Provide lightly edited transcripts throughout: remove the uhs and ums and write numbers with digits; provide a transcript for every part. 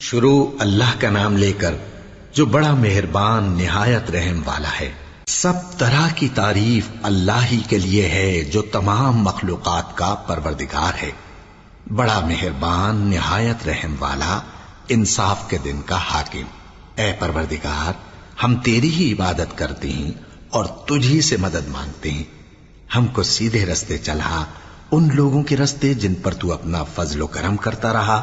شروع اللہ کا نام لے کر جو بڑا مہربان نہایت رحم والا ہے۔ سب طرح کی تعریف اللہ ہی کے لیے ہے جو تمام مخلوقات کا پروردگار ہے، بڑا مہربان نہایت رحم والا، انصاف کے دن کا حاکم۔ اے پروردگار، ہم تیری ہی عبادت کرتے ہیں اور تجھی سے مدد مانگتے ہیں۔ ہم کو سیدھے رستے چلا، ان لوگوں کے رستے جن پر تو اپنا فضل و کرم کرتا رہا،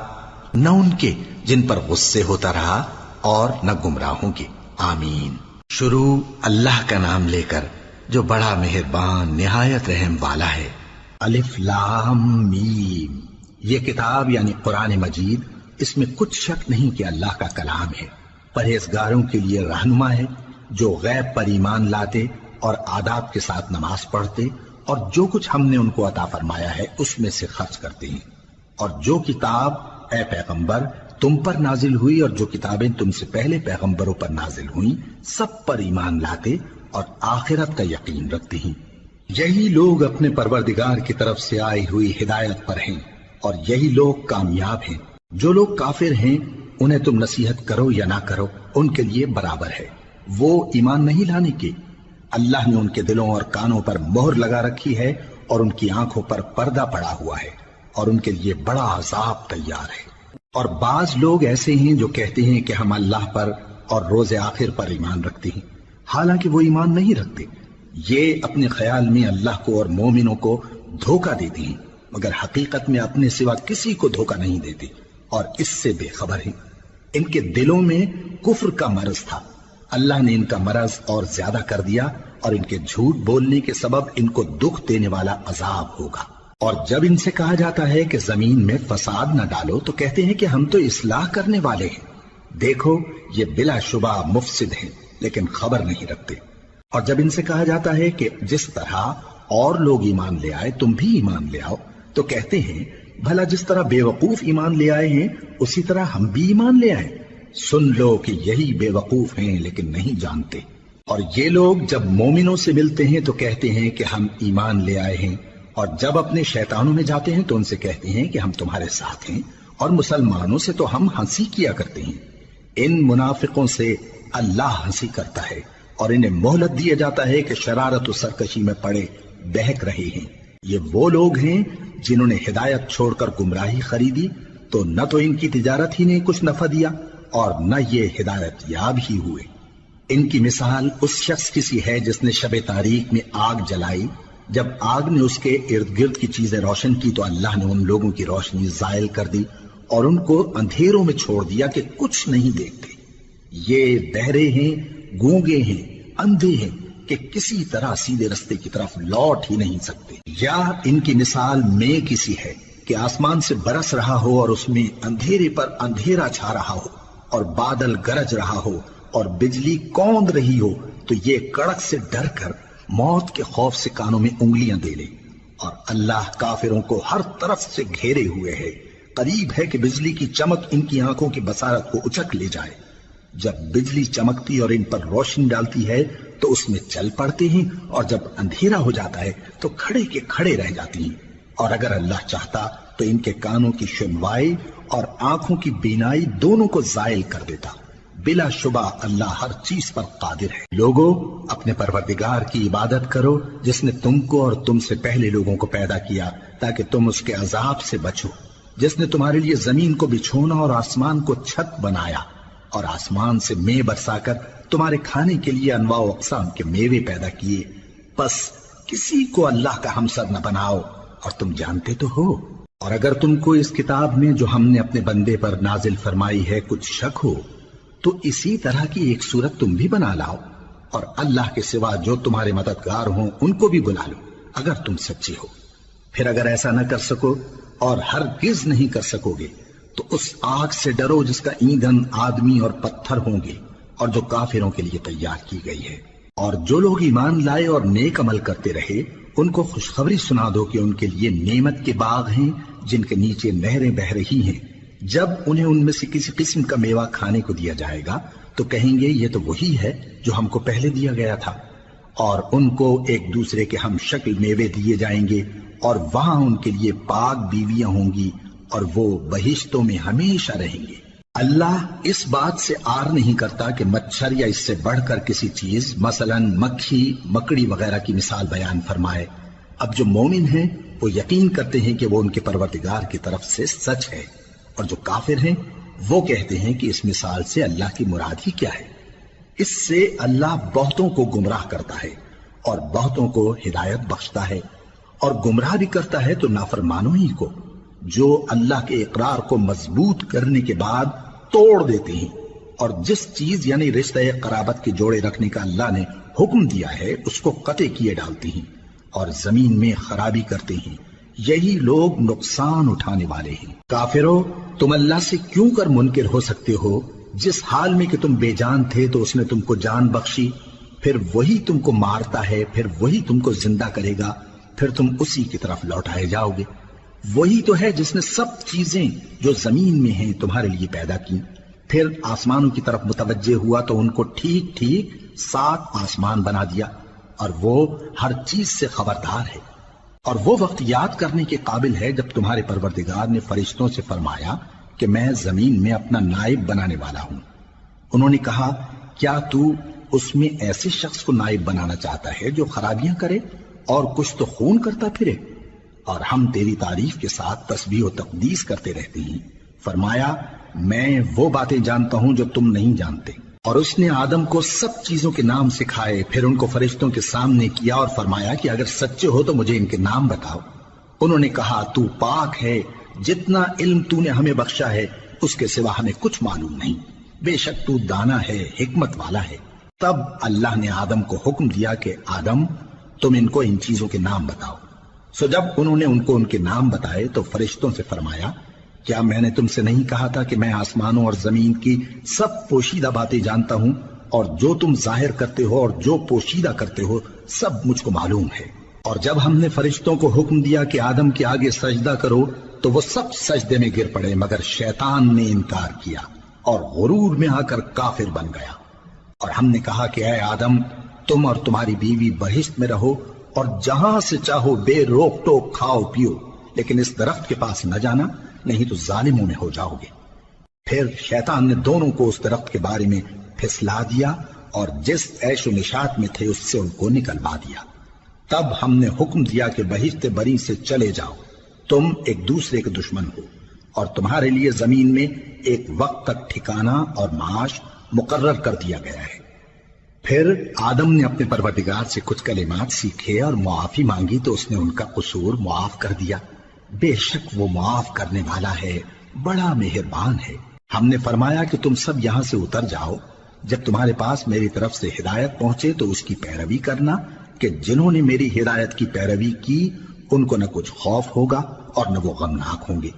نہ ان کے جن پر غصے ہوتا رہا اور نہ گمراہوں کے۔ آمین۔ شروع اللہ کا نام لے کر جو بڑا مہربان نہایت رحم والا ہے۔ الف لام میم۔ یہ کتاب یعنی قرآن مجید، اس میں کچھ شک نہیں کہ اللہ کا کلام ہے، پرہیزگاروں کے لیے رہنما ہے جو غیب پر ایمان لاتے اور آداب کے ساتھ نماز پڑھتے اور جو کچھ ہم نے ان کو عطا فرمایا ہے اس میں سے خرچ کرتے ہیں، اور جو کتاب اے پیغمبر تم پر نازل ہوئی اور جو کتابیں تم سے پہلے پیغمبروں پر نازل ہوئیں سب پر ایمان لاتے اور آخرت کا یقین رکھتے ہیں۔ یہی لوگ اپنے پروردگار کی طرف سے آئی ہوئی ہدایت پر ہیں اور یہی لوگ کامیاب ہیں۔ جو لوگ کافر ہیں انہیں تم نصیحت کرو یا نہ کرو ان کے لیے برابر ہے، وہ ایمان نہیں لانے کے۔ اللہ نے ان کے دلوں اور کانوں پر مہر لگا رکھی ہے اور ان کی آنکھوں پر پردہ پڑا ہوا ہے اور ان کے لیے بڑا عذاب تیار ہے۔ اور بعض لوگ ایسے ہیں جو کہتے ہیں کہ ہم اللہ پر اور روز آخر پر ایمان رکھتے ہیں، حالانکہ وہ ایمان نہیں رکھتے۔ یہ اپنے خیال میں اللہ کو اور مومنوں کو دھوکہ دیتے ہیں، مگر حقیقت میں اپنے سوا کسی کو دھوکہ نہیں دیتے اور اس سے بے خبر ہیں۔ ان کے دلوں میں کفر کا مرض تھا، اللہ نے ان کا مرض اور زیادہ کر دیا اور ان کے جھوٹ بولنے کے سبب ان کو دکھ دینے والا عذاب ہوگا۔ اور جب ان سے کہا جاتا ہے کہ زمین میں فساد نہ ڈالو تو کہتے ہیں کہ ہم تو اصلاح کرنے والے ہیں۔ دیکھو یہ بلا شبہ مفسد ہیں لیکن خبر نہیں رکھتے۔ اور جب ان سے کہا جاتا ہے کہ جس طرح اور لوگ ایمان لے آئے تم بھی ایمان لے آؤ تو کہتے ہیں بھلا جس طرح بے وقوف ایمان لے آئے ہیں اسی طرح ہم بھی ایمان لے آئیں۔ سن لو کہ یہی بے وقوف ہیں لیکن نہیں جانتے۔ اور یہ لوگ جب مومنوں سے ملتے ہیں تو کہتے ہیں کہ ہم ایمان لے آئے ہیں، اور جب اپنے شیطانوں میں جاتے ہیں تو ان سے کہتے ہیں کہ ہم تمہارے ساتھ ہیں، اور مسلمانوں سے تو ہم ہنسی کیا کرتے ہیں۔ ان منافقوں سے اللہ ہنسی کرتا ہے اور انہیں مہلت دیا جاتا ہے کہ شرارت و سرکشی میں پڑے بہک رہے ہیں۔ یہ وہ لوگ ہیں جنہوں نے ہدایت چھوڑ کر گمراہی خریدی تو نہ تو ان کی تجارت ہی نے کچھ نفع دیا اور نہ یہ ہدایت یاب ہی ہوئے۔ ان کی مثال اس شخص کی سی ہے جس نے شب تاریک میں آگ جلائی، جب آگ نے اس کے ارد گرد کی چیزیں روشن کی تو اللہ نے ان لوگوں کی روشنی زائل کر دی اور ان کو اندھیروں میں چھوڑ دیا کہ کچھ نہیں دیکھتے۔ یہ بہرے ہیں، گونگے ہیں، اندھے ہیں کہ کسی طرح سیدھے رستے کی طرف لوٹ ہی نہیں سکتے۔ یا ان کی مثال میں کسی ہے کہ آسمان سے برس رہا ہو اور اس میں اندھیرے پر اندھیرا چھا رہا ہو اور بادل گرج رہا ہو اور بجلی کوند رہی ہو تو یہ کڑک سے ڈر کر موت کے خوف سے کانوں میں انگلیاں دے لے۔ اور اللہ کافروں کو ہر طرف سے گھیرے ہوئے ہے، قریب ہے کہ بجلی کی چمک ان کی آنکھوں کی بصارت کو اچک لے جائے۔ جب بجلی چمکتی اور ان پر روشنی ڈالتی ہے تو اس میں چل پڑتے ہیں، اور جب اندھیرا ہو جاتا ہے تو کھڑے کے کھڑے رہ جاتی ہیں۔ اور اگر اللہ چاہتا تو ان کے کانوں کی سنوائی اور آنکھوں کی بینائی دونوں کو زائل کر دیتا۔ بلا شبہ اللہ ہر چیز پر قادر ہے۔ لوگو اپنے پروردگار کی عبادت کرو جس نے تم کو اور تم سے پہلے لوگوں کو پیدا کیا تاکہ تم اس کے عذاب سے بچو، جس نے تمہارے لیے زمین کو بچھونا اور آسمان کو چھت بنایا اور آسمان سے مے برسا کر تمہارے کھانے کے لیے انواع و اقسام کے میوے پیدا کیے۔ بس کسی کو اللہ کا ہمسر نہ بناؤ اور تم جانتے تو ہو۔ اور اگر تم کو اس کتاب میں جو ہم نے اپنے بندے پر نازل فرمائی ہے کچھ شک ہو تو اسی طرح کی ایک صورت تم بھی بنا لاؤ، اور اللہ کے سوا جو تمہارے مددگار ہوں ان کو بھی بلا لو اگر تم سچے ہو۔ پھر اگر ایسا نہ کر سکو اور ہرگز نہیں کر سکو گے تو اس آگ سے ڈرو جس کا ایندھن آدمی اور پتھر ہوں گے اور جو کافروں کے لیے تیار کی گئی ہے۔ اور جو لوگ ایمان لائے اور نیک عمل کرتے رہے ان کو خوشخبری سنا دو کہ ان کے لیے نعمت کے باغ ہیں جن کے نیچے نہریں بہہ رہی ہیں۔ جب انہیں ان میں سے کسی قسم کا میوہ کھانے کو دیا جائے گا تو کہیں گے یہ تو وہی ہے جو ہم کو پہلے دیا گیا تھا، اور ان کو ایک دوسرے کے ہم شکل میوے دیے جائیں گے اور وہاں ان کے لیے پاک بیویاں ہوں گی اور وہ بہشتوں میں ہمیشہ رہیں گے۔ اللہ اس بات سے آر نہیں کرتا کہ مچھر یا اس سے بڑھ کر کسی چیز مثلاً مکھی مکڑی وغیرہ کی مثال بیان فرمائے۔ اب جو مومن ہیں وہ یقین کرتے ہیں کہ وہ ان کے پروردگار کی طرف سے سچ ہے، اور جو کافر ہیں وہ کہتے ہیں کہ اس مثال سے اللہ کی مراد ہی کیا ہے۔ اس سے اللہ بہتوں کو گمراہ کرتا ہے اور بہتوں کو ہدایت بخشتا ہے، اور گمراہ بھی کرتا ہے تو نافرمانوں ہی کو، جو اللہ کے اقرار کو مضبوط کرنے کے بعد توڑ دیتے ہیں، اور جس چیز یعنی رشتہ قرابت کے جوڑے رکھنے کا اللہ نے حکم دیا ہے اس کو قطع کیے ڈالتے ہیں اور زمین میں خرابی کرتے ہیں۔ یہی لوگ نقصان اٹھانے والے ہیں۔ کافرو، تم اللہ سے کیوں کر منکر ہو سکتے ہو؟ جس حال میں کہ تم بے جان تھے تو اس نے تم کو جان بخشی، پھر وہی تم کو مارتا ہے، پھر وہی تم کو زندہ کرے گا، پھر تم اسی کی طرف لوٹائے جاؤ گے۔ وہی تو ہے جس نے سب چیزیں جو زمین میں ہیں تمہارے لیے پیدا کی، پھر آسمانوں کی طرف متوجہ ہوا تو ان کو ٹھیک ٹھیک 7 آسمان بنا دیا، اور وہ ہر چیز سے خبردار ہے۔ اور وہ وقت یاد کرنے کے قابل ہے جب تمہارے پروردگار نے فرشتوں سے فرمایا کہ میں زمین میں اپنا نائب بنانے والا ہوں۔ انہوں نے کہا، کیا تو اس میں ایسے شخص کو نائب بنانا چاہتا ہے جو خرابیاں کرے اور کچھ تو خون کرتا پھرے؟ اور ہم تیری تعریف کے ساتھ تسبیح و تقدیس کرتے رہتے ہیں۔ فرمایا، میں وہ باتیں جانتا ہوں جو تم نہیں جانتے۔ اور اس نے آدم کو سب چیزوں کے نام سکھائے، پھر ان کو فرشتوں کے سامنے کیا اور فرمایا کہ اگر سچے ہو تو مجھے ان کے نام بتاؤ۔ انہوں نے کہا، تو پاک ہے، جتنا علم تو نے ہمیں بخشا ہے اس کے سوا ہمیں کچھ معلوم نہیں، بے شک تو دانا ہے، حکمت والا ہے۔ تب اللہ نے آدم کو حکم دیا کہ آدم، تم ان کو ان چیزوں کے نام بتاؤ۔ سو جب انہوں نے ان کو ان کے نام بتائے تو فرشتوں سے فرمایا، کیا میں نے تم سے نہیں کہا تھا کہ میں آسمانوں اور زمین کی سب پوشیدہ باتیں جانتا ہوں، اور جو تم ظاہر کرتے ہو اور جو پوشیدہ کرتے ہو سب مجھ کو معلوم ہے۔ اور جب ہم نے فرشتوں کو حکم دیا کہ آدم کے آگے سجدہ کرو تو وہ سب سجدے میں گر پڑے، مگر شیطان نے انکار کیا اور غرور میں آ کر کافر بن گیا۔ اور ہم نے کہا کہ اے آدم، تم اور تمہاری بیوی بہشت میں رہو اور جہاں سے چاہو بے روک ٹوک کھاؤ پیو، لیکن اس درخت کے پاس نہ جانا، نہیں تو ظالموں میں ہو جاؤ گے۔ پھر شیطان نے دونوں کو اس درخت کے بارے میں پھسلا دیا اور جس عیش و نشاط میں تھے اس سے ان کو نکلوا دیا۔ تب ہم نے حکم دیا کہ بہشت بری سے چلے جاؤ، تم ایک دوسرے کے دشمن ہو، اور تمہارے لیے زمین میں ایک وقت تک ٹھکانہ اور معاش مقرر کر دیا گیا ہے۔ پھر آدم نے اپنے پروردگار سے کچھ کلمات سیکھے اور معافی مانگی تو اس نے ان کا قصور معاف کر دیا۔ بے شک وہ معاف کرنے والا ہے، بڑا مہربان ہے۔ ہم نے فرمایا کہ تم سب یہاں سے اتر جاؤ، جب تمہارے پاس میری طرف سے ہدایت پہنچے تو اس کی پیروی کرنا، کہ جنہوں نے میری ہدایت کی پیروی کی ان کو نہ کچھ خوف ہوگا اور نہ وہ غمناک ہوں گے،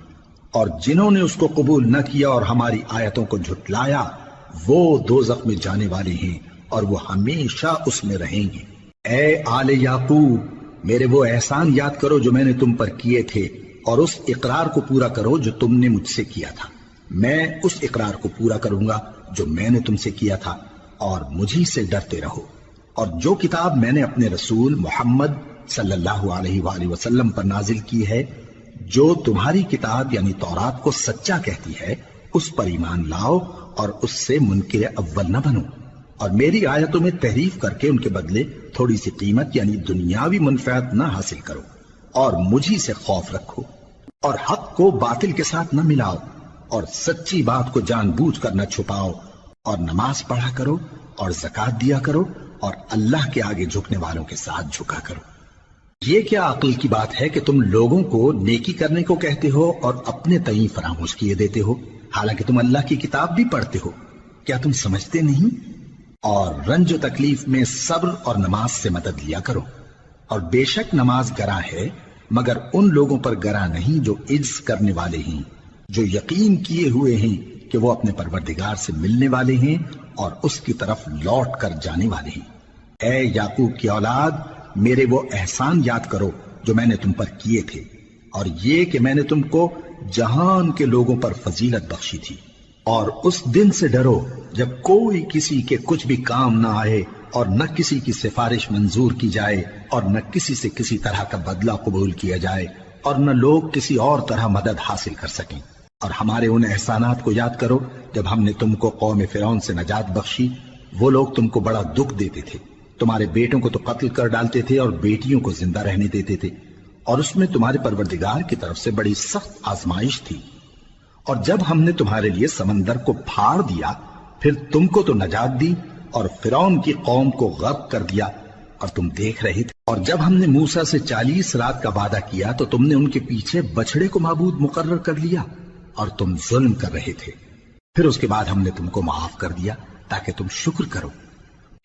اور جنہوں نے اس کو قبول نہ کیا اور ہماری آیتوں کو جھٹلایا وہ دوزخ میں جانے والے ہیں اور وہ ہمیشہ اس میں رہیں گے۔ اے آل یعقوب، میرے وہ احسان یاد کرو جو میں نے تم پر کیے تھے، اور اس اقرار کو پورا کرو جو تم نے مجھ سے کیا تھا۔ میں اس اقرار کو پورا کروں گا جو میں نے تم سے کیا تھا، اور مجھی سے ڈرتے رہو۔ اور جو کتاب میں نے اپنے رسول محمد صلی اللہ علیہ وآلہ وسلم پر نازل کی ہے، جو تمہاری کتاب یعنی تورات کو سچا کہتی ہے، اس پر ایمان لاؤ اور اس سے منکر اول نہ بنو، اور میری آیتوں میں تحریف کر کے ان کے بدلے تھوڑی سی قیمت یعنی دنیاوی منفعت نہ حاصل کرو، اور مجھی سے خوف رکھو، اور حق کو باطل کے ساتھ نہ ملاؤ، اور سچی بات کو جان بوجھ کر نہ چھپاؤ، اور نماز پڑھا کرو اور زکوٰۃ دیا کرو، اور اللہ کے آگے جھکنے والوں کے ساتھ جھکا کرو۔ یہ کیا عقل کی بات ہے کہ تم لوگوں کو نیکی کرنے کو کہتے ہو اور اپنے تئیں فراموش کیے دیتے ہو، حالانکہ تم اللہ کی کتاب بھی پڑھتے ہو؟ کیا تم سمجھتے نہیں؟ اور رنج و تکلیف میں صبر اور نماز سے مدد لیا کرو، اور بے شک نماز گراں ہے، مگر ان لوگوں پر گراں نہیں جو عجز کرنے والے ہیں، جو یقین کیے ہوئے ہیں کہ وہ اپنے پروردگار سے ملنے والے ہیں اور اس کی طرف لوٹ کر جانے والے ہیں۔ اے یعقوب کی اولاد، میرے وہ احسان یاد کرو جو میں نے تم پر کیے تھے، اور یہ کہ میں نے تم کو جہان کے لوگوں پر فضیلت بخشی تھی۔ اور اس دن سے ڈرو جب کوئی کسی کے کچھ بھی کام نہ آئے، اور نہ کسی کی سفارش منظور کی جائے، اور نہ کسی سے کسی طرح کا بدلہ قبول کیا جائے، اور نہ لوگ کسی اور طرح مدد حاصل کر سکیں۔ اور ہمارے ان احسانات کو یاد کرو جب ہم نے تم کو قوم فرعون سے نجات بخشی۔ وہ لوگ تم کو بڑا دکھ دیتے تھے، تمہارے بیٹوں کو تو قتل کر ڈالتے تھے اور بیٹیوں کو زندہ رہنے دیتے تھے، اور اس میں تمہارے پروردگار کی طرف سے بڑی سخت آزمائش تھی۔ اور جب ہم نے تمہارے لیے سمندر کو پھاڑ دیا، پھر تم کو تو نجات دی اور فرعون کی قوم کو غرق کر دیا، اور تم دیکھ رہے تھے۔ اور جب ہم نے موسیٰ سے 40 رات کا وعدہ کیا تو تم نے ان کے پیچھے بچڑے کو معبود مقرر کر لیا اور تم ظلم کر رہے تھے۔ پھر اس کے بعد ہم نے تم کو معاف کر دیا تاکہ تم شکر کرو۔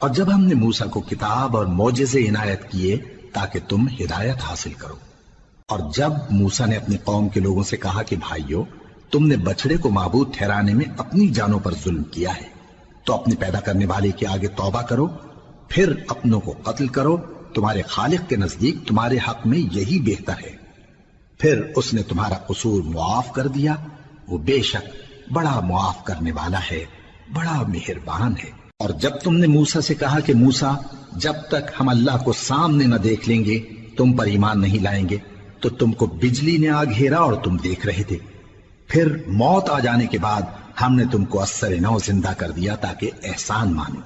اور جب ہم نے موسیٰ کو کتاب اور معجزے عنایت کیے تاکہ تم ہدایت حاصل کرو۔ اور جب موسیٰ نے اپنی قوم کے لوگوں سے کہا کہ بھائیو، تم نے بچڑے کو معبود ٹھہرانے میں اپنی جانوں پر ظلم کیا ہے، تو اپنے پیدا کرنے والے کے آگے توبہ کرو، پھر اپنوں کو قتل کرو، تمہارے خالق کے نزدیک تمہارے حق میں یہی بہتر ہے۔ پھر اس نے تمہارا قصور معاف کر دیا، وہ بے شک بڑا معاف کرنے والا ہے، بڑا مہربان ہے۔ اور جب تم نے موسیٰ سے کہا کہ موسیٰ، جب تک ہم اللہ کو سامنے نہ دیکھ لیں گے تم پر ایمان نہیں لائیں گے، تو تم کو بجلی نے آ گھیرا اور تم دیکھ رہے تھے۔ پھر موت آ جانے کے بعد ہم نے تم کو اثر نو زندہ کر دیا تاکہ احسان مانو۔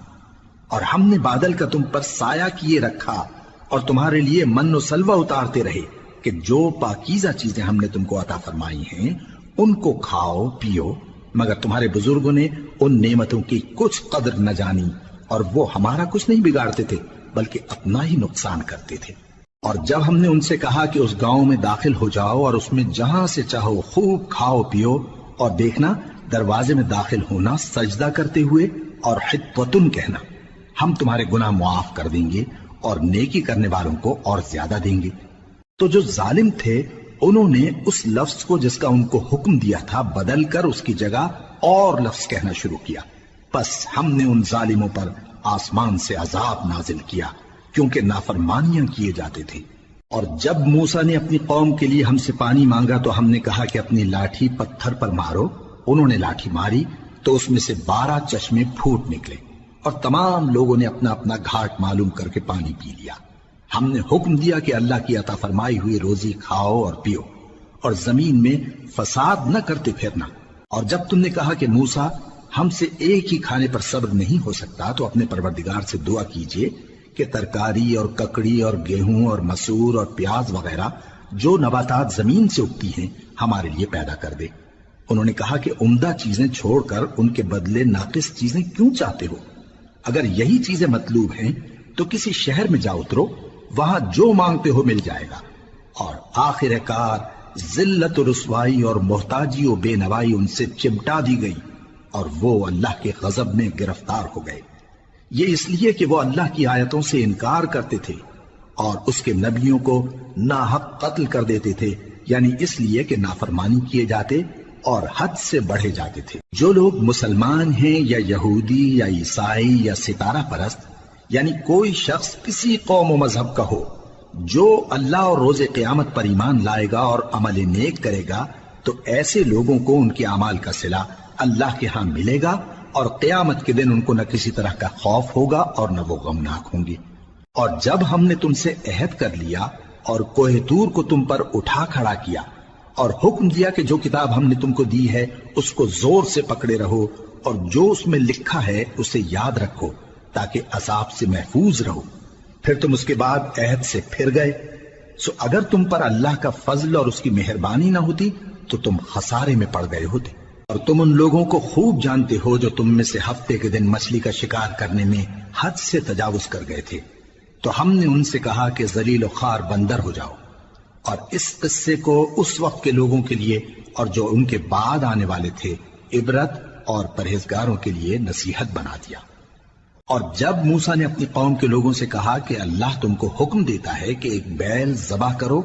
اور ہم نے بادل کا تم پر سایہ کیے رکھا اور تمہارے لیے من و سلوہ اتارتے رہے کہ جو پاکیزہ چیزیں ہم نے تم کو عطا فرمائی ہیں ان کو کھاؤ پیو، مگر تمہارے بزرگوں نے ان نعمتوں کی کچھ قدر نہ جانی، اور وہ ہمارا کچھ نہیں بگاڑتے تھے بلکہ اپنا ہی نقصان کرتے تھے۔ اور جب ہم نے ان سے کہا کہ اس گاؤں میں داخل ہو جاؤ اور اس میں جہاں سے چاہو خوب کھاؤ پیو، اور دیکھنا دروازے میں داخل ہونا سجدہ کرتے ہوئے اور حطوتن کہنا، ہم تمہارے گناہ معاف کر دیں گے اور نیکی کرنے والوں کو اور زیادہ دیں گے۔ تو جو ظالم تھے انہوں نے اس لفظ کو جس کا ان کو حکم دیا تھا بدل کر اس کی جگہ اور لفظ کہنا شروع کیا، پس ہم نے ان ظالموں پر آسمان سے عذاب نازل کیا کیونکہ نافرمانیاں کیے جاتے تھے۔ اور جب موسیٰ نے اپنی قوم کے لیے ہم سے پانی مانگا تو ہم نے کہا کہ اپنی لاٹھی پتھر پر مارو۔ انہوں نے لاٹھی ماری تو اس میں سے 12 چشمے پھوٹ نکلے، اور تمام لوگوں نے اپنا اپنا گھاٹ معلوم کر کے پانی پی لیا۔ ہم نے حکم دیا کہ اللہ کی عطا فرمائی ہوئی روزی کھاؤ اور پیو، اور زمین میں فساد نہ کرتے پھرنا۔ اور جب تم نے کہا کہ موسیٰ، ہم سے ایک ہی کھانے پر صبر نہیں ہو سکتا، تو اپنے پروردگار سے دعا کیجئے کہ ترکاری اور ککڑی اور گیہوں اور مسور اور پیاز وغیرہ جو نباتات زمین سے اگتی ہیں ہمارے لیے پیدا کر دے۔ انہوں نے کہا کہ عمدہ چیزیں چھوڑ کر ان کے بدلے ناقص چیزیں کیوں چاہتے ہو؟ اگر یہی چیزیں مطلوب ہیں تو کسی شہر میں جا اترو، وہاں جو مانگتے ہو مل جائے گا۔ اور آخر کار ذلت و رسوائی اور محتاجی و بے نوائی ان سے چمٹا دی گئی، اور وہ اللہ کے غضب میں گرفتار ہو گئے۔ یہ اس لیے کہ وہ اللہ کی آیتوں سے انکار کرتے تھے اور اس کے نبیوں کو ناحق قتل کر دیتے تھے، یعنی اس لیے کہ نافرمانی کیے جاتے اور حد سے بڑھے جاتے تھے۔ جو لوگ مسلمان ہیں یا یہودی یا عیسائی یا ستارہ پرست، یعنی کوئی شخص کسی قوم و مذہب کا ہو، جو اللہ اور روز قیامت پر ایمان لائے گا اور عمل نیک کرے گا، تو ایسے لوگوں کو ان کے اعمال کا صلہ اللہ کے ہاں ملے گا، اور قیامت کے دن ان کو نہ کسی طرح کا خوف ہوگا اور نہ وہ غمناک ہوں گے۔ اور جب ہم نے تم سے عہد کر لیا اور کوہ طور کو تم پر اٹھا کھڑا کیا اور حکم دیا کہ جو کتاب ہم نے تم کو دی ہے اس کو زور سے پکڑے رہو، اور جو اس میں لکھا ہے اسے یاد رکھو تاکہ عذاب سے محفوظ رہو، پھر تم اس کے بعد عہد سے پھر گئے، سو اگر تم پر اللہ کا فضل اور اس کی مہربانی نہ ہوتی تو تم خسارے میں پڑ گئے ہوتے۔ اور تم ان لوگوں کو خوب جانتے ہو جو تم میں سے ہفتے کے دن مچھلی کا شکار کرنے میں حد سے تجاوز کر گئے تھے، تو ہم نے ان سے کہا کہ ذلیل و خوار بندر ہو جاؤ، اور اس قصے کو اس وقت کے لوگوں کے لیے اور جو ان کے بعد آنے والے تھے عبرت اور پرہیزگاروں کے لیے نصیحت بنا دیا۔ اور جب موسیٰ نے اپنی قوم کے لوگوں سے کہا کہ اللہ تم کو حکم دیتا ہے کہ ایک بیل ذبح کرو،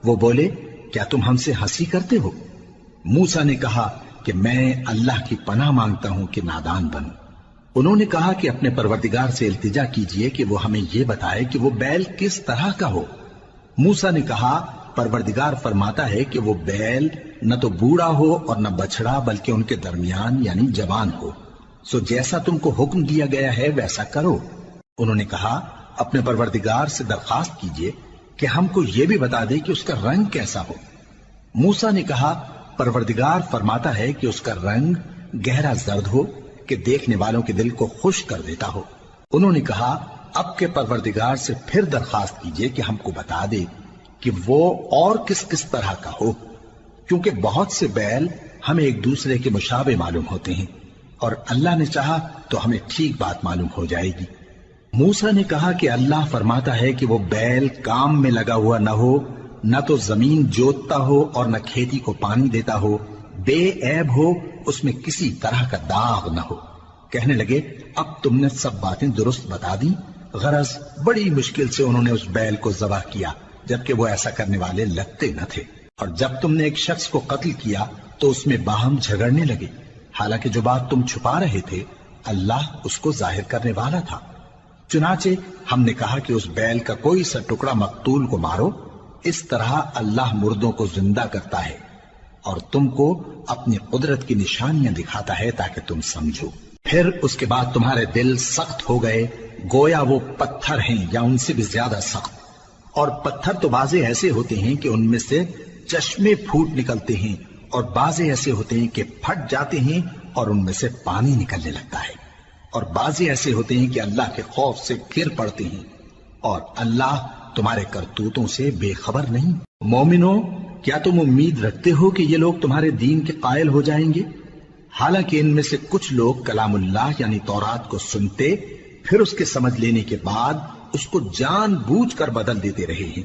وہ بولے کیا تم ہم سے ہنسی کرتے ہو؟ موسیٰ نے کہا کہ میں اللہ کی پناہ مانگتا ہوں کہ نادان بنوں۔ انہوں نے کہا کہ اپنے پروردگار سے التجا کیجئے کہ وہ ہمیں یہ بتائے کہ وہ بیل کس طرح کا ہو۔ موسیٰ نے کہا پروردگار فرماتا ہے کہ وہ بیل نہ تو بوڑھا ہو اور نہ بچڑا بلکہ ان کے درمیان یعنی جوان ہو، سو جیسا تم کو حکم دیا گیا ہے ویسا کرو۔ انہوں نے کہا اپنے پروردگار سے درخواست کیجئے کہ ہم کو یہ بھی بتا دے کہ اس کا رنگ کیسا ہو۔ موسیٰ نے کہا پروردگار فرماتا ہے کہ اس کا رنگ گہرا زرد ہو کہ دیکھنے والوں کے دل کو خوش کر دیتا ہو۔ انہوں نے کہا اب کے پروردگار سے پھر درخواست کیجئے کہ ہم کو بتا دے کہ وہ اور کس کس طرح کا ہو، کیونکہ بہت سے بیل ہمیں ایک دوسرے کے مشابہ معلوم ہوتے ہیں، اور اللہ نے چاہا تو ہمیں ٹھیک بات معلوم ہو جائے گی۔ موسیٰ نے کہا کہ اللہ فرماتا ہے کہ وہ بیل کام میں لگا ہوا نہ ہو، نہ تو زمین جوتتا ہو اور نہ کھیتی کو پانی دیتا ہو، بے عیب ہو، اس میں کسی طرح کا داغ نہ ہو۔ کہنے لگے اب تم نے سب باتیں درست بتا دی۔ غرض بڑی مشکل سے انہوں نے اس بیل کو ذبح کیا، جبکہ وہ ایسا کرنے والے لگتے نہ تھے۔ اور جب تم نے ایک شخص کو قتل کیا تو اس میں باہم جھگڑنے لگے، حالانکہ جو بات تم چھپا رہے تھے اللہ اس کو ظاہر کرنے والا تھا۔ چنانچہ ہم نے کہا کہ اس بیل کا کوئی سا ٹکڑا مقتول کو مارو، اس طرح اللہ مردوں کو زندہ کرتا ہے اور تم کو اپنی قدرت کی نشانیاں دکھاتا ہے تاکہ تم سمجھو۔ پھر اس کے بعد تمہارے دل سخت ہو گئے، گویا وہ پتھر ہیں یا ان سے بھی زیادہ سخت۔ اور پتھر تو بعضے ایسے ہوتے ہیں کہ ان میں سے چشمے پھوٹ نکلتے ہیں، اور بعضے ایسے ہوتے ہیں کہ پھٹ جاتے ہیں اور ان میں سے پانی نکلنے لگتا ہے، اور بعضے ایسے ہوتے ہیں کہ اللہ کے خوف سے گر پڑتے ہیں، اور اللہ تمہارے کرتوتوں سے بے خبر نہیں۔ مومنو، کیا تم امید رکھتے ہو کہ یہ لوگ تمہارے دین کے قائل ہو جائیں گے؟ حالانکہ ان میں سے کچھ لوگ کلام اللہ یعنی تورات کو سنتے، پھر اس کے سمجھ لینے کے بعد اس کو جان بوجھ کر بدل دیتے رہے ہیں،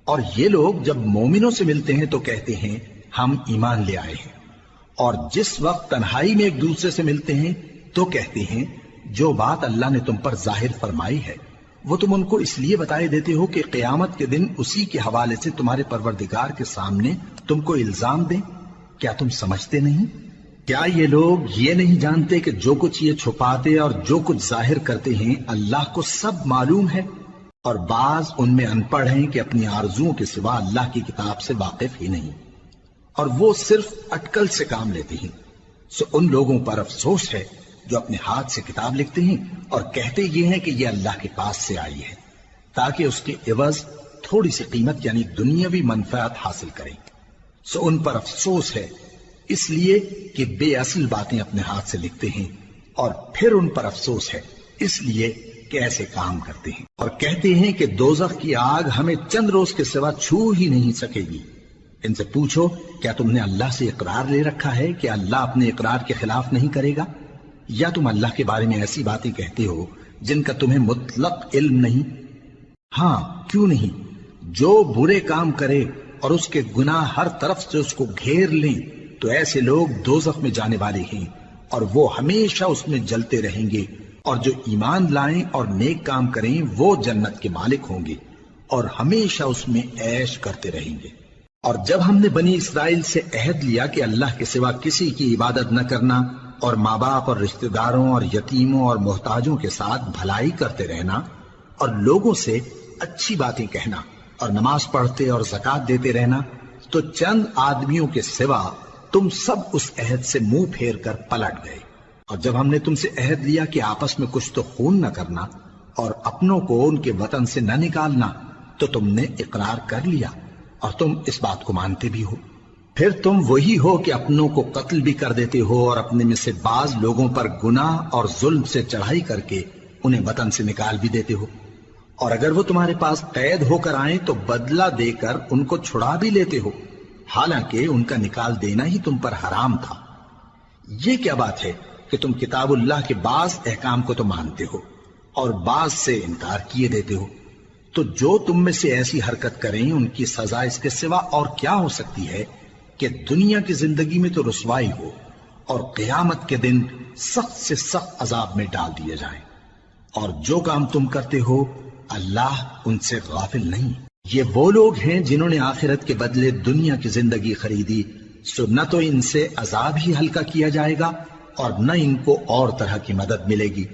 اور یہ لوگ جب مومنوں سے ملتے ہیں تو کہتے ہیں ہم ایمان لے آئے ہیں، اور جس وقت تنہائی میں ایک دوسرے سے ملتے ہیں تو کہتے ہیں جو بات اللہ نے تم پر ظاہر فرمائی ہے وہ تم ان کو اس لیے بتائے دیتے ہو کہ قیامت کے دن اسی کے حوالے سے تمہارے پروردگار کے سامنے تم کو الزام دیں۔ کیا تم سمجھتے نہیں؟ کیا یہ لوگ یہ نہیں جانتے کہ جو کچھ یہ چھپاتے اور جو کچھ ظاہر کرتے ہیں اللہ کو سب معلوم ہے؟ اور بعض ان میں ان پڑھ ہیں کہ اپنی آرزوؤں کے سوا اللہ کی کتاب سے واقف ہی نہیں، اور وہ صرف اٹکل سے کام لیتے ہیں۔ سو ان لوگوں پر افسوس ہے جو اپنے ہاتھ سے کتاب لکھتے ہیں اور کہتے یہ ہیں کہ یہ اللہ کے پاس سے آئی ہے، تاکہ اس کے عوض تھوڑی سی قیمت یعنی دنیاوی منفعت حاصل کریں۔ سو ان پر افسوس ہے اس لیے کہ بے اصل باتیں اپنے ہاتھ سے لکھتے ہیں، اور پھر ان پر افسوس ہے اس لیے کہ ایسے کام کرتے ہیں، اور کہتے ہیں کہ دوزخ کی آگ ہمیں چند روز کے سوا چھو ہی نہیں سکے گی۔ ان سے پوچھو کیا تم نے اللہ سے اقرار لے رکھا ہے کہ اللہ اپنے اقرار کے خلاف نہیں کرے گا؟ یا تم اللہ کے بارے میں ایسی باتیں کہتے ہو جن کا تمہیں مطلق علم نہیں؟ ہاں کیوں نہیں، جو برے کام کرے اور اس کے گناہ ہر طرف سے اس کو گھیر لیں تو ایسے لوگ دوزخ میں جانے والے ہیں، اور وہ ہمیشہ اس میں جلتے رہیں گے، اور جو ایمان لائیں اور نیک کام کریں وہ جنت کے مالک ہوں گے اور ہمیشہ اس میں عیش کرتے رہیں گے۔ اور جب ہم نے بنی اسرائیل سے عہد لیا کہ اللہ کے سوا کسی کی عبادت نہ کرنا، اور ماں باپ اور رشتہ داروں اور یتیموں اور محتاجوں کے ساتھ بھلائی کرتے رہنا، اور لوگوں سے اچھی باتیں کہنا، اور نماز پڑھتے اور زکوٰۃ دیتے رہنا، تو چند آدمیوں کے سوا تم سب اس عہد سے منہ پھیر کر پلٹ گئے۔ اور جب ہم نے تم سے عہد لیا کہ آپس میں کچھ تو خون نہ کرنا اور اپنوں کو ان کے وطن سے نہ نکالنا، تو تم نے اقرار کر لیا اور تم اس بات کو مانتے بھی ہو۔ پھر تم وہی ہو کہ اپنوں کو قتل بھی کر دیتے ہو اور اپنے میں سے بعض لوگوں پر گناہ اور ظلم سے چڑھائی کر کے انہیں وطن سے نکال بھی دیتے ہو، اور اگر وہ تمہارے پاس قید ہو کر آئیں تو بدلہ دے کر ان کو چھڑا بھی لیتے ہو، حالانکہ ان کا نکال دینا ہی تم پر حرام تھا۔ یہ کیا بات ہے کہ تم کتاب اللہ کے بعض احکام کو تو مانتے ہو اور بعض سے انکار کیے دیتے ہو؟ تو جو تم میں سے ایسی حرکت کریں ان کی سزا اس کے سوا اور کیا ہو سکتی ہے کہ دنیا کی زندگی میں تو رسوائی ہو اور قیامت کے دن سخت سے سخت عذاب میں ڈال دیے جائیں۔ اور جو کام تم کرتے ہو اللہ ان سے غافل نہیں۔ یہ وہ لوگ ہیں جنہوں نے آخرت کے بدلے دنیا کی زندگی خریدی، سو نہ تو ان سے عذاب ہی ہلکا کیا جائے گا اور نہ ان کو اور طرح کی مدد ملے گی۔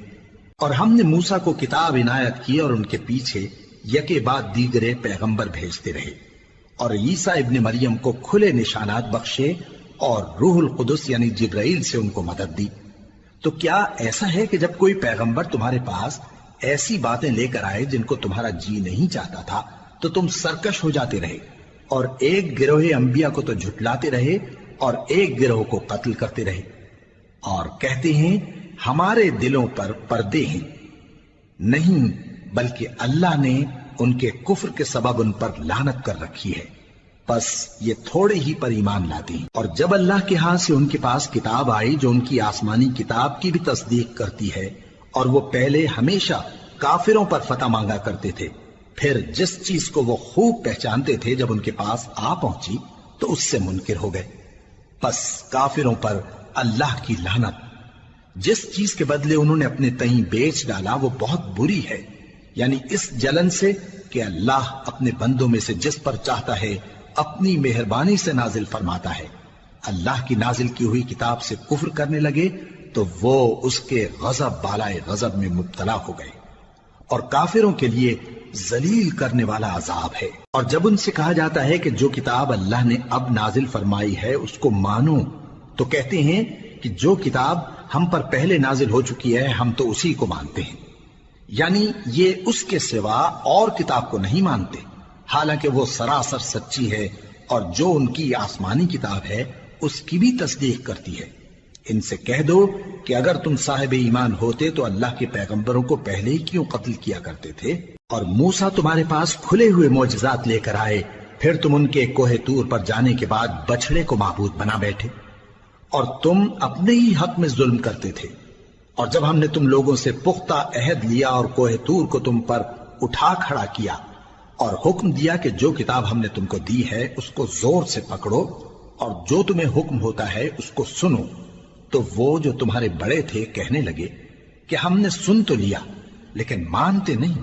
اور ہم نے موسیٰ کو کتاب عنایت کی اور ان کے پیچھے یکے بعد دیگرے پیغمبر بھیجتے رہے، اور عیسیٰ ابن مریم کو کھلے نشانات بخشے اور روح القدس یعنی جبرائیل سے ان کو مدد دی۔ تو کیا ایسا ہے کہ جب کوئی پیغمبر تمہارے پاس ایسی باتیں لے کر آئے جن کو تمہارا جی نہیں چاہتا تھا تو تم سرکش ہو جاتے رہے، اور ایک گروہ انبیاء کو تو جھٹلاتے رہے اور ایک گروہ کو قتل کرتے رہے، اور کہتے ہیں ہمارے دلوں پر پردے ہیں، نہیں بلکہ اللہ نے ان کے کفر کے سبب ان پر لعنت کر رکھی ہے، پس یہ تھوڑے ہی پر ایمان لاتے ہیں۔ اور جب اللہ کے ہاں سے ان کے پاس کتاب آئی جو ان کی آسمانی کتاب کی بھی تصدیق کرتی ہے، اور وہ پہلے ہمیشہ کافروں پر فتح مانگا کرتے تھے، پھر جس چیز کو وہ خوب پہچانتے تھے جب ان کے پاس آ پہنچی تو اس سے منکر ہو گئے، پس کافروں پر اللہ کی لعنت۔ جس چیز کے بدلے انہوں نے اپنے تئیں بیچ ڈالا وہ بہت بری ہے، یعنی اس جلن سے کہ اللہ اپنے بندوں میں سے جس پر چاہتا ہے اپنی مہربانی سے نازل فرماتا ہے۔ اللہ کی نازل کی ہوئی کتاب سے کفر کرنے لگے تو وہ اس کے غضب بالائے غضب میں مبتلا ہو گئے، اور کافروں کے لیے ذلیل کرنے والا عذاب ہے۔ اور جب ان سے کہا جاتا ہے کہ جو کتاب اللہ نے اب نازل فرمائی ہے اس کو مانو، تو کہتے ہیں کہ جو کتاب ہم پر پہلے نازل ہو چکی ہے ہم تو اسی کو مانتے ہیں، یعنی یہ اس کے سوا اور کتاب کو نہیں مانتے، حالانکہ وہ سراسر سچی ہے، اور جو ان کی آسمانی کتاب ہے اس کی بھی تصدیق کرتی ہے۔ ان سے کہہ دو کہ اگر تم صاحب ایمان ہوتے تو اللہ کے پیغمبروں کو پہلے ہی کیوں قتل کیا کرتے تھے؟ اور موسیٰ تمہارے پاس کھلے ہوئے معجزات لے کر آئے، پھر تم ان کے کوہ طور پر جانے کے بعد بچڑے کو معبود بنا بیٹھے، اور تم اپنے ہی حق میں ظلم کرتے تھے۔ اور جب ہم نے تم لوگوں سے پختہ عہد لیا اور کوہ طور کو تم پر اٹھا کھڑا کیا، اور حکم دیا کہ جو کتاب ہم نے تم کو دی ہے اس کو زور سے پکڑو، اور جو تمہیں حکم ہوتا ہے اس کو سنو، تو وہ جو تمہارے بڑے تھے کہنے لگے کہ ہم نے سن تو لیا لیکن مانتے نہیں،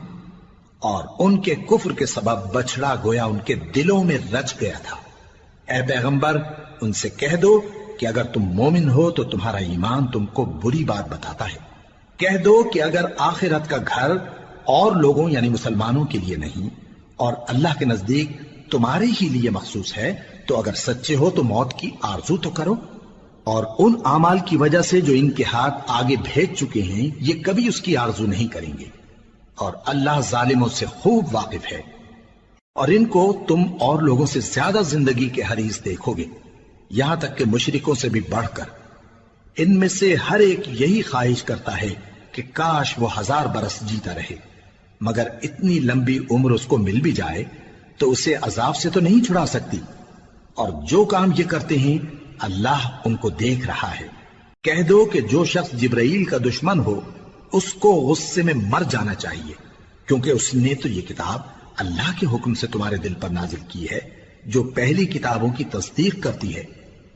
اور ان کے کفر کے سبب بچڑا گویا ان کے دلوں میں رچ گیا تھا۔ اے پیغمبر ان سے کہہ دو کہ اگر تم مومن ہو تو تمہارا ایمان تم کو بری بات بتاتا ہے۔ کہہ دو کہ اگر آخرت کا گھر اور لوگوں یعنی مسلمانوں کے لیے نہیں اور اللہ کے نزدیک تمہارے ہی لیے مخصوص ہے تو اگر سچے ہو تو موت کی آرزو تو کرو، اور ان اعمال کی وجہ سے جو ان کے ہاتھ آگے بھیج چکے ہیں یہ کبھی اس کی آرزو نہیں کریں گے، اور اللہ ظالموں سے خوب واقف ہے۔ اور ان کو تم اور لوگوں سے زیادہ زندگی کے حریص دیکھو گے، یہاں تک کہ مشرکوں سے بھی بڑھ کر۔ ان میں سے ہر ایک یہی خواہش کرتا ہے کہ کاش وہ 1000 برس جیتا رہے، مگر اتنی لمبی عمر اس کو مل بھی جائے تو اسے عذاب سے تو نہیں چھڑا سکتی، اور جو کام یہ کرتے ہیں اللہ ان کو دیکھ رہا ہے۔ کہہ دو کہ جو شخص جبرائیل کا دشمن ہو اس کو غصے میں مر جانا چاہیے، کیونکہ اس نے تو یہ کتاب اللہ کے حکم سے تمہارے دل پر نازل کی ہے جو پہلی کتابوں کی تصدیق کرتی ہے،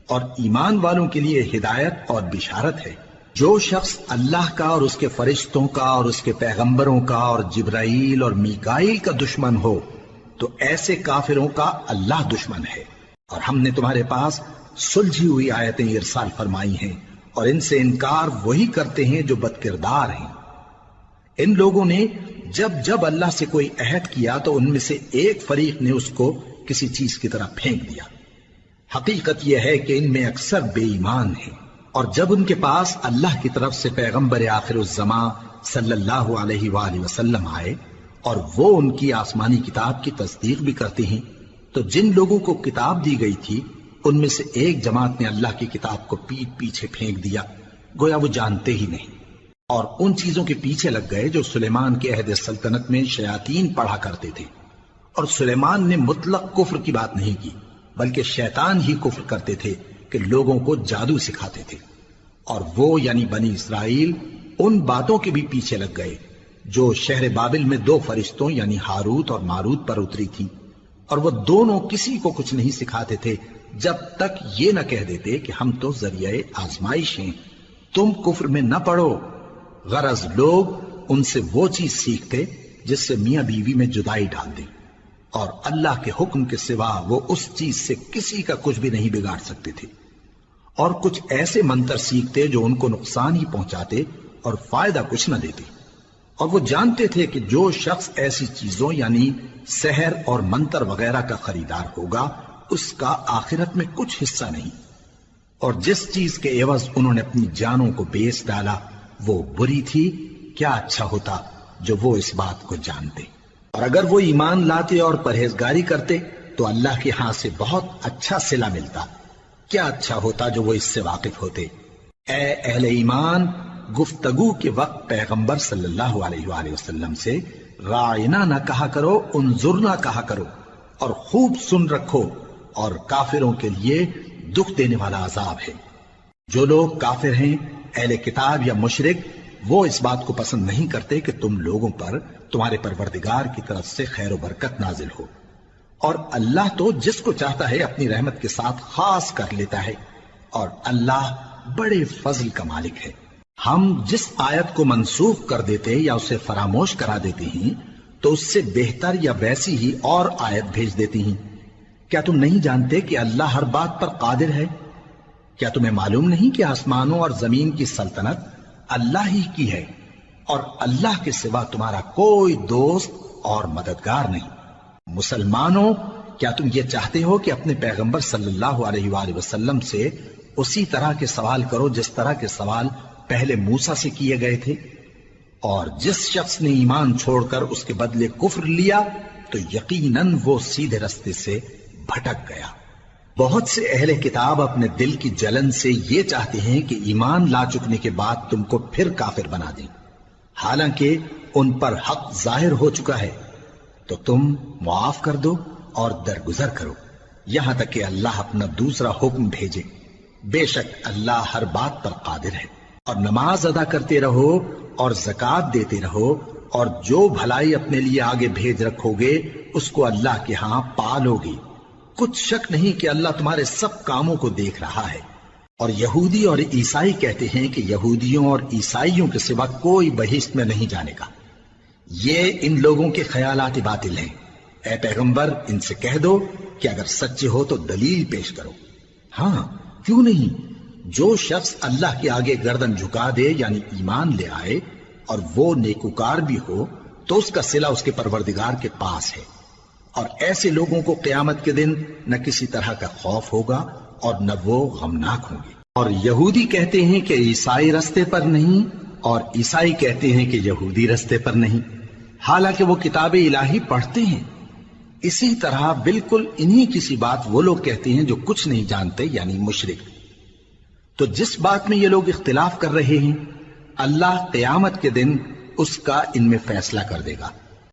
اور ایمان والوں کے لیے ہدایت اور بشارت ہے۔ جو شخص اللہ کا اور اس کے فرشتوں کا اور اس کے پیغمبروں کا اور جبرائیل اور میکائیل کا دشمن ہو تو ایسے کافروں کا اللہ دشمن ہے۔ اور ہم نے تمہارے پاس سلجھی ہوئی آیتیں ارسال فرمائی ہیں، اور ان سے انکار وہی کرتے ہیں جو بد کردار ہیں۔ ان لوگوں نے جب جب اللہ سے کوئی عہد کیا تو ان میں سے ایک فریق نے اس کو کسی چیز کی طرح پھینک دیا۔ حقیقت یہ ہے کہ ان میں اکثر بے ایمان ہیں، اور جب ان کے پاس اللہ کی طرف سے پیغمبر آخر الزمان صلی اللہ علیہ وآلہ وسلم آئے اور وہ ان کی آسمانی کتاب کی تصدیق بھی کرتے ہیں، تو جن لوگوں کو کتاب دی گئی تھی ان میں سے ایک جماعت نے اللہ کی کتاب کو پیٹ پیچھے پھینک دیا، گویا وہ جانتے ہی نہیں، اور ان چیزوں کے پیچھے لگ گئے جو سلیمان کے عہد سلطنت میں شیاطین پڑھا کرتے تھے۔ اور سلیمان نے مطلق کفر کی بات نہیں کی، بلکہ شیطان ہی کفر کرتے تھے کہ لوگوں کو جادو سکھاتے تھے، اور وہ یعنی بنی اسرائیل ان باتوں کے بھی پیچھے لگ گئے جو شہر بابل میں 2 فرشتوں یعنی ہاروت اور ماروت پر اتری تھی، اور وہ دونوں کسی کو کچھ نہیں سکھاتے تھے جب تک یہ نہ کہہ دیتے کہ ہم تو ذریعہ آزمائش ہیں، تم کفر میں نہ پڑو۔ غرض لوگ ان سے وہ چیز سیکھتے جس سے میاں بیوی میں جدائی ڈال دیں، اور اللہ کے حکم کے سوا وہ اس چیز سے کسی کا کچھ بھی نہیں بگاڑ سکتے تھے، اور کچھ ایسے منتر سیکھتے جو ان کو نقصان ہی پہنچاتے اور فائدہ کچھ نہ دیتے۔ اور وہ جانتے تھے کہ جو شخص ایسی چیزوں یعنی سحر اور منتر وغیرہ کا خریدار ہوگا اس کا آخرت میں کچھ حصہ نہیں، اور جس چیز کے عوض انہوں نے اپنی جانوں کو بیچ ڈالا وہ بری تھی، کیا اچھا ہوتا جو وہ اس بات کو جانتے۔ اور اگر وہ ایمان لاتے اور پرہیزگاری کرتے تو اللہ کے ہاں سے بہت اچھا صلہ ملتا، کیا اچھا ہوتا جو وہ اس سے واقف ہوتے۔ اے اہل ایمان، گفتگو کے وقت پیغمبر صلی اللہ علیہ وآلہ وسلم سے رائنا نہ کہا کرو، انظرنا کہا کرو، اور خوب سن رکھو، اور کافروں کے لیے دکھ دینے والا عذاب ہے۔ جو لوگ کافر ہیں، اہل کتاب یا مشرک، وہ اس بات کو پسند نہیں کرتے کہ تم لوگوں پر تمہارے پروردگار کی طرف سے خیر و برکت نازل ہو، اور اللہ تو جس کو چاہتا ہے اپنی رحمت کے ساتھ خاص کر لیتا ہے، اور اللہ بڑے فضل کا مالک ہے۔ ہم جس آیت کو منسوخ کر دیتے یا اسے فراموش کرا دیتے ہیں تو اس سے بہتر یا ویسی ہی اور آیت بھیج دیتی ہیں۔ کیا تم نہیں جانتے کہ اللہ ہر بات پر قادر ہے؟ کیا تمہیں معلوم نہیں کہ آسمانوں اور زمین کی سلطنت اللہ ہی کی ہے، اور اللہ کے سوا تمہارا کوئی دوست اور مددگار نہیں؟ مسلمانوں، کیا تم یہ چاہتے ہو کہ اپنے پیغمبر صلی اللہ علیہ وآلہ وسلم سے اسی طرح کے سوال کرو جس طرح کے سوال پہلے موسیٰ سے کیے گئے تھے؟ اور جس شخص نے ایمان چھوڑ کر اس کے بدلے کفر لیا تو یقیناً وہ سیدھے رستے سے بھٹک گیا۔ بہت سے اہل کتاب اپنے دل کی جلن سے یہ چاہتے ہیں کہ ایمان لا چکنے کے بعد تم کو پھر کافر بنا دیں، حالانکہ ان پر حق ظاہر ہو چکا ہے۔ تو تم معاف کر دو اور درگزر کرو یہاں تک کہ اللہ اپنا دوسرا حکم بھیجے۔ بے شک اللہ ہر بات پر قادر ہے۔ اور نماز ادا کرتے رہو اور زکوٰۃ دیتے رہو، اور جو بھلائی اپنے لیے آگے بھیج رکھو گے اس کو اللہ کے ہاں پالو گے۔ کچھ شک نہیں کہ اللہ تمہارے سب کاموں کو دیکھ رہا ہے۔ اور یہودی اور عیسائی کہتے ہیں کہ یہودیوں اور عیسائیوں کے سوا کوئی بہشت میں نہیں جانے گا۔ یہ ان لوگوں کے خیالات باطل ہیں۔ اے پیغمبر، ان سے کہہ دو کہ اگر سچے ہو تو دلیل پیش کرو۔ ہاں، کیوں نہیں؟ جو شخص اللہ کے آگے گردن جھکا دے، یعنی ایمان لے آئے، اور وہ نیکوکار بھی ہو، تو اس کا صلہ اس کے پروردگار کے پاس ہے۔ اور ایسے لوگوں کو قیامت کے دن نہ کسی طرح کا خوف ہوگا اور نہ وہ غمناک ہوں گے۔ اور یہودی کہتے ہیں کہ عیسائی رستے پر نہیں، اور عیسائی کہتے ہیں کہ یہودی رستے پر نہیں، حالانکہ وہ کتاب الہی پڑھتے ہیں۔ اسی طرح بالکل انہی کسی بات وہ لوگ کہتے ہیں جو کچھ نہیں جانتے، یعنی مشرک۔ تو جس بات میں یہ لوگ اختلاف کر رہے ہیں، اللہ قیامت کے دن اس کا ان میں فیصلہ کر دے گا۔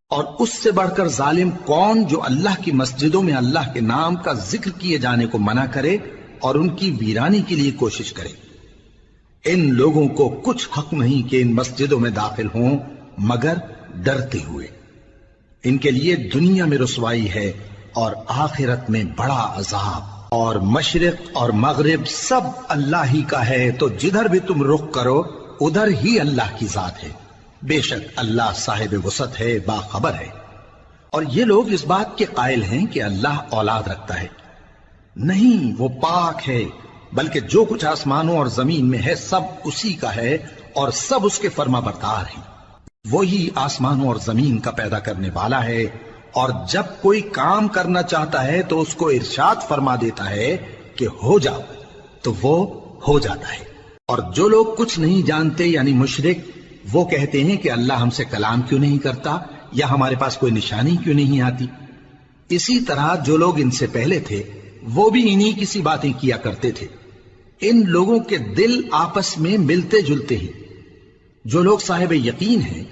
اور اس سے بڑھ کر ظالم کون جو اللہ کی مسجدوں میں اللہ کے نام کا ذکر کیے جانے کو منع کرے اور ان کی ویرانی کے لیے کوشش کرے۔ ان لوگوں کو کچھ حق نہیں کہ ان مسجدوں میں داخل ہوں مگر ڈرتے ہوئے۔ ان کے لیے دنیا میں رسوائی ہے اور آخرت میں بڑا عذاب۔ اور مشرق اور مغرب سب اللہ ہی کا ہے، تو جدھر بھی تم رخ کرو ادھر ہی اللہ کی ذات ہے۔ بے شک اللہ صاحب وسعت ہے، باخبر ہے۔ اور یہ لوگ اس بات کے قائل ہیں کہ اللہ اولاد رکھتا ہے۔ نہیں، وہ پاک ہے، بلکہ جو کچھ آسمانوں اور زمین میں ہے سب اسی کا ہے، اور سب اس کے فرما بردار ہیں۔ وہی آسمانوں اور زمین کا پیدا کرنے والا ہے، اور جب کوئی کام کرنا چاہتا ہے تو اس کو ارشاد فرما دیتا ہے کہ ہو جاؤ، تو وہ ہو جاتا ہے۔ اور جو لوگ کچھ نہیں جانتے یعنی مشرک، وہ کہتے ہیں کہ اللہ ہم سے کلام کیوں نہیں کرتا، یا ہمارے پاس کوئی نشانی کیوں نہیں آتی۔ اسی طرح جو لوگ ان سے پہلے تھے وہ بھی انہی کسی باتیں کیا کرتے تھے۔ ان لوگوں کے دل آپس میں ملتے جلتے ہیں۔ جو لوگ صاحب یقین ہیں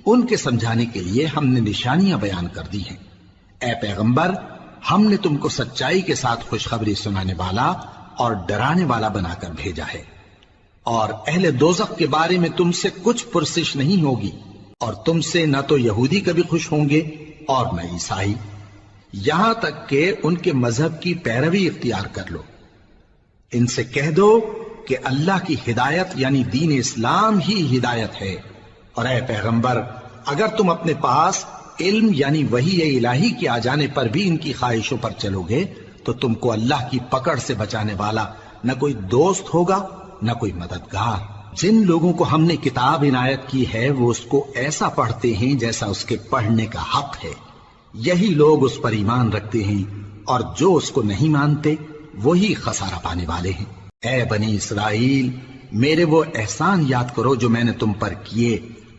ان کے سمجھانے کے لیے ہم نے نشانیاں بیان کر دی ہیں۔ اے پیغمبر، ہم نے تم کو سچائی کے ساتھ خوشخبری سنانے والا اور ڈرانے والا بنا کر بھیجا ہے۔ اور اہل دوزخ کے بارے میں تم سے کچھ پرسش نہیں ہوگی، اور تم سے نہ تو یہودی کبھی خوش ہوں گے اور نہ عیسائی، یہاں تک کہ ان کے مذہب کی پیروی اختیار کر لو۔ ان سے کہہ دو کہ اللہ کی ہدایت یعنی دین اسلام ہی ہدایت ہے۔ اور اے پیغمبر، اگر تم اپنے پاس علم یعنی وحی الہی کے آ جانے پر بھی ان کی خواہشوں پر چلو گے تو تم کو اللہ کی پکڑ سے بچانے والا نہ کوئی دوست ہوگا نہ کوئی مددگار۔ جن لوگوں کو ہم نے کتاب عنایت کی ہے وہ اس کو ایسا پڑھتے ہیں جیسا اس کے پڑھنے کا حق ہے، یہی لوگ اس پر ایمان رکھتے ہیں، اور جو اس کو نہیں مانتے وہی خسارہ پانے والے ہیں۔ اے بنی اسرائیل، میرے وہ احسان یاد کرو جو میں نے تم پر کیے،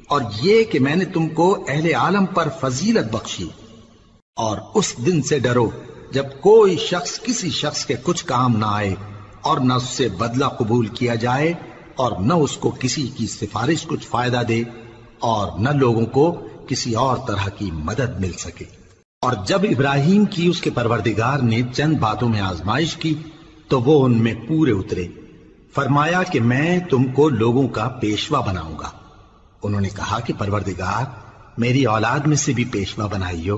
اور یہ کہ میں نے تم کو اہل عالم پر فضیلت بخشی۔ اور اس دن سے ڈرو جب کوئی شخص کسی شخص کے کچھ کام نہ آئے، اور نہ اس سے بدلہ قبول کیا جائے اور نہ اس کو کسی کی سفارش کچھ فائدہ دے اور نہ لوگوں کو کسی اور طرح کی مدد مل سکے۔ اور جب ابراہیم کی اس کے پروردگار نے چند باتوں میں آزمائش کی تو وہ ان میں پورے اترے۔ فرمایا کہ میں تم کو لوگوں کا پیشوا بناؤں گا۔ انہوں نے کہا کہ پروردگار میری اولاد میں سے بھی پیشوا بنائیو۔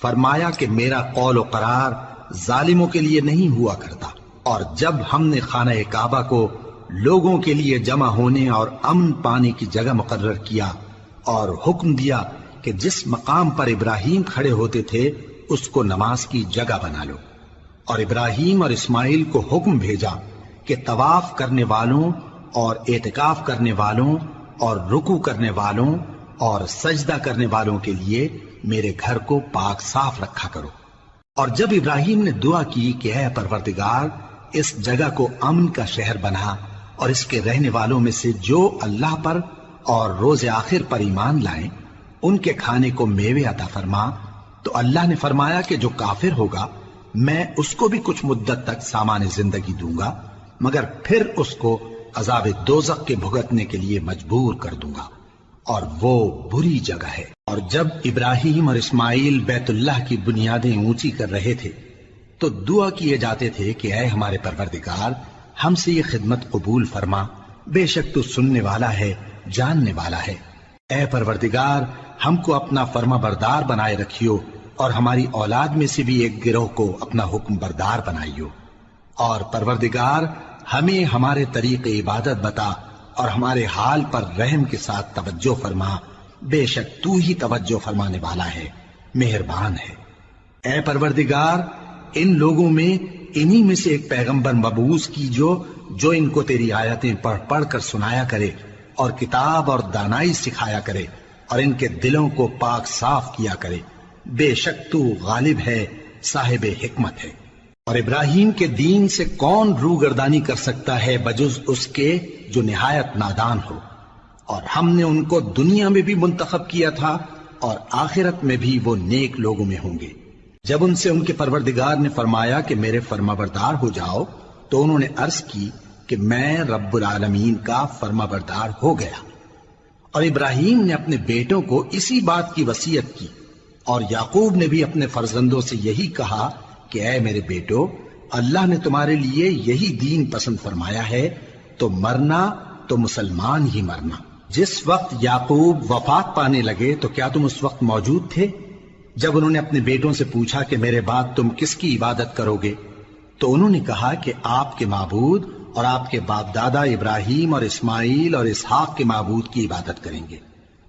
فرمایا کہ میرا قول و قرار ظالموں کے لیے نہیں ہوا کرتا۔ اور جب ہم نے خانہ کعبہ کو لوگوں کے لیے جمع ہونے اور امن پانے کی جگہ مقرر کیا اور حکم دیا کہ جس مقام پر ابراہیم کھڑے ہوتے تھے اس کو نماز کی جگہ بنا لو، اور ابراہیم اور اسماعیل کو حکم بھیجا کہ طواف کرنے والوں اور اعتکاف کرنے والوں اور رکوع کرنے والوں اور سجدہ کرنے والوں کے لیے میرے گھر کو پاک صاف رکھا کرو۔ اور جب ابراہیم نے دعا کی کہ اے پروردگار اس جگہ کو امن کا شہر بنا اور اس کے رہنے والوں میں سے جو اللہ پر اور روز آخر پر ایمان لائیں ان کے کھانے کو میوے عطا فرما، تو اللہ نے فرمایا کہ جو کافر ہوگا میں اس کو بھی کچھ مدت تک سامان زندگی دوں گا، مگر پھر اس کو عذاب دوزخ کے بھگتنے کے لیے مجبور کر دوں گا، اور وہ بری جگہ ہے۔ اور جب ابراہیم اور اسماعیل بیت اللہ کی بنیادیں اونچی کر رہے تھے تو دعا کیے جاتے تھے کہ اے ہمارے پروردگار ہم سے یہ خدمت قبول فرما، بے شک تو سننے والا ہے، جاننے والا ہے۔ اے پروردگار ہم کو اپنا فرما بردار بنائے رکھیو اور ہماری اولاد میں سے بھی ایک گروہ کو اپنا حکم بردار بنائیو، اور پروردگار ہمیں ہمارے طریق عبادت بتا اور ہمارے حال پر رحم کے ساتھ توجہ فرما، بے شک تو ہی توجہ فرمانے والا ہے، مہربان ہے۔ اے پروردگار ان لوگوں میں انہی میں سے ایک پیغمبر مبعوث کیجو جو ان کو تیری آیتیں پڑھ پڑھ کر سنایا کرے اور کتاب اور دانائی سکھایا کرے اور ان کے دلوں کو پاک صاف کیا کرے، بے شک تو غالب ہے، صاحب حکمت ہے۔ اور ابراہیم کے دین سے کون روگردانی کر سکتا ہے بجز اس کے جو نہایت نادان ہو، اور ہم نے ان کو دنیا میں بھی منتخب کیا تھا اور آخرت میں بھی وہ نیک لوگوں میں ہوں گے۔ جب ان سے ان کے پروردگار نے فرمایا کہ میرے فرما بردار ہو جاؤ تو انہوں نے عرض کی کہ میں رب العالمین کا فرما بردار ہو گیا۔ اور ابراہیم نے اپنے بیٹوں کو اسی بات کی وصیت کی، اور یعقوب نے بھی اپنے فرزندوں سے یہی کہا کہ اے میرے بیٹو اللہ نے تمہارے لیے یہی دین پسند فرمایا ہے، تو مرنا تو مسلمان ہی مرنا۔ جس وقت یعقوب وفات پانے لگے تو کیا تم اس وقت موجود تھے جب انہوں نے اپنے بیٹوں سے پوچھا کہ میرے بعد تم کس کی عبادت کرو گے؟ تو انہوں نے کہا کہ آپ کے معبود اور آپ کے باپ دادا ابراہیم اور اسماعیل اور اسحاق کے معبود کی عبادت کریں گے،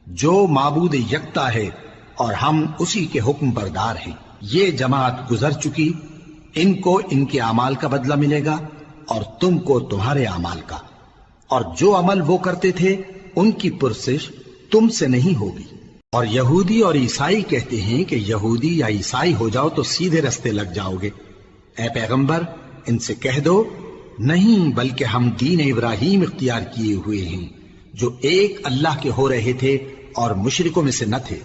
جو معبود یکتا ہے اور ہم اسی کے حکم بردار ہیں۔ یہ جماعت گزر چکی، ان کو ان کے اعمال کا بدلہ ملے گا اور تم کو تمہارے اعمال کا، اور جو عمل وہ کرتے تھے ان کی پرسش تم سے نہیں ہوگی۔ اور یہودی اور عیسائی کہتے ہیں کہ یہودی یا عیسائی ہو جاؤ تو سیدھے رستے لگ جاؤ گے۔ اے پیغمبر ان سے کہہ دو نہیں، بلکہ ہم دین ابراہیم اختیار کیے ہوئے ہیں جو ایک اللہ کے ہو رہے تھے اور مشرکوں میں سے نہ تھے۔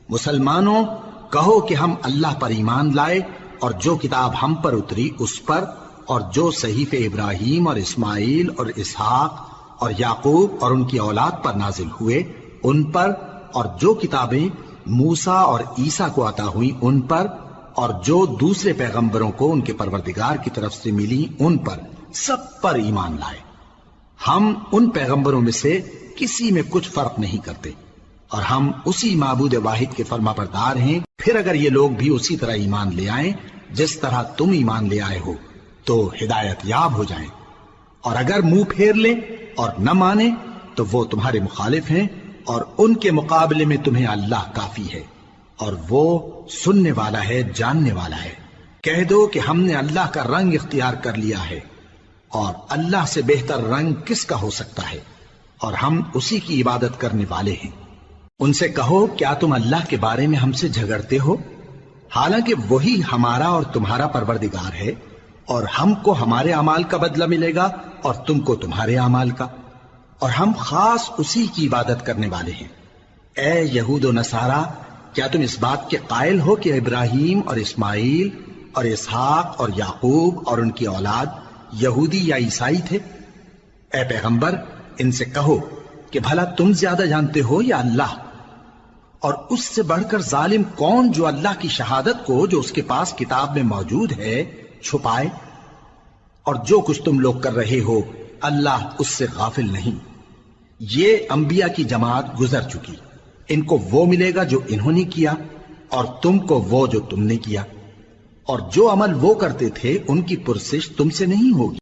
مسلمانوں کہو کہ ہم اللہ پر ایمان لائے اور جو کتاب ہم پر اتری اس پر، اور جو صحیفے ابراہیم اور اسماعیل اور اسحاق اور یعقوب اور ان کی اولاد پر نازل ہوئے ان پر، اور جو کتابیں موسیٰ اور عیسیٰ کو عطا ہوئیں ان پر، اور جو دوسرے پیغمبروں کو ان کے پروردگار کی طرف سے ملی ان پر، سب پر ایمان لائے۔ ہم ان پیغمبروں میں سے کسی میں کچھ فرق نہیں کرتے، اور ہم اسی معبود واحد کے فرما بردار ہیں۔ پھر اگر یہ لوگ بھی اسی طرح ایمان لے آئیں جس طرح تم ایمان لے آئے ہو تو ہدایت یاب ہو جائیں، اور اگر منہ پھیر لیں اور نہ مانیں تو وہ تمہارے مخالف ہیں، اور ان کے مقابلے میں تمہیں اللہ کافی ہے، اور وہ سننے والا ہے، جاننے والا ہے۔ کہہ دو کہ ہم نے اللہ کا رنگ اختیار کر لیا ہے، اور اللہ سے بہتر رنگ کس کا ہو سکتا ہے، اور ہم اسی کی عبادت کرنے والے ہیں۔ ان سے کہو کیا تم اللہ کے بارے میں ہم سے جھگڑتے ہو، حالانکہ وہی ہمارا اور تمہارا پروردگار ہے، اور ہم کو ہمارے اعمال کا بدلہ ملے گا اور تم کو تمہارے اعمال کا، اور ہم خاص اسی کی عبادت کرنے والے ہیں۔ اے یہود و نصارا کیا تم اس بات کے قائل ہو کہ ابراہیم اور اسماعیل اور اسحاق اور یعقوب اور ان کی اولاد یہودی یا عیسائی تھے؟ اے پیغمبر ان سے کہو کہ بھلا تم زیادہ جانتے ہو یا اللہ؟ اور اس سے بڑھ کر ظالم کون جو اللہ کی شہادت کو جو اس کے پاس کتاب میں موجود ہے چھپائے؟ اور جو کچھ تم لوگ کر رہے ہو اللہ اس سے غافل نہیں۔ یہ انبیاء کی جماعت گزر چکی، ان کو وہ ملے گا جو انہوں نے کیا اور تم کو وہ جو تم نے کیا، اور جو عمل وہ کرتے تھے ان کی پرسش تم سے نہیں ہوگی۔